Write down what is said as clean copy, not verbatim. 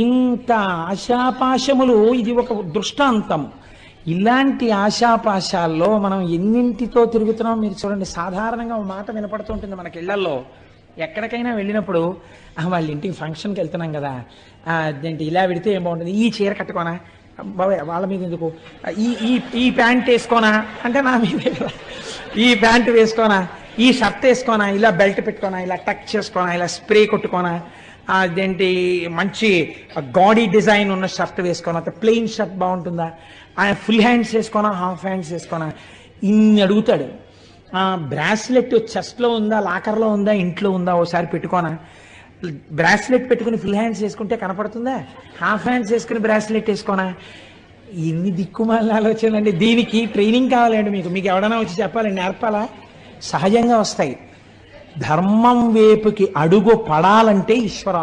ఇంత ఆశాపాశములు, ఇది ఒక దృష్టాంతం. ఇలాంటి ఆశాపాశాల్లో మనం ఎన్నింటితో తిరుగుతున్నాం మీరు చూడండి. సాధారణంగా ఒక మాట వినపడుతూ ఉంటుంది మనకి ఇళ్లల్లో. ఎక్కడికైనా వెళ్ళినప్పుడు వాళ్ళ ఇంటికి ఫంక్షన్కి వెళ్తున్నాం కదా, అదేంటి ఇలా పెడితే ఏం బాగుంటుంది, ఈ చీర కట్టుకోనా బాబాయ్, వాళ్ళ మీద ఎందుకు, ఈ ఈ ఈ ప్యాంట్ వేసుకోనా అంటే నా మీదే కదా, ఈ ప్యాంట్ వేసుకోనా, ఈ షర్ట్ వేసుకోనా, ఇలా బెల్ట్ పెట్టుకోనా, ఇలా టక్ చేసుకోనా, ఇలా స్ప్రే కొట్టుకోనా, అదేంటి మంచి గాడీ డిజైన్ ఉన్న షర్ట్ వేసుకోనా, ప్లెయిన్ షర్ట్ బాగుంటుందా, ఫుల్ హ్యాండ్స్ వేసుకోనా, హాఫ్ హ్యాండ్స్ వేసుకోనా, ఇన్ని అడుగుతాడు. బ్రాస్లెట్ చెస్ట్లో ఉందా, లాకర్లో ఉందా, ఇంట్లో ఉందా, ఓసారి పెట్టుకోనా. బ్రాస్లెట్ పెట్టుకుని ఫుల్ హ్యాండ్స్ వేసుకుంటే కనపడుతుందా, హాఫ్ హ్యాండ్స్ వేసుకుని బ్రాస్లెట్ వేసుకోనా. ఎన్ని దిక్కుమాల ఆలోచనలండి. దీనికి ట్రైనింగ్ కావాలండి మీకు. మీకు ఎవడన్నా వచ్చి చెప్పాలండి, నేర్పాలా? సహజంగా వస్తాయి. ధర్మం వైపుకి అడుగు పడాలంటే ఈశ్వర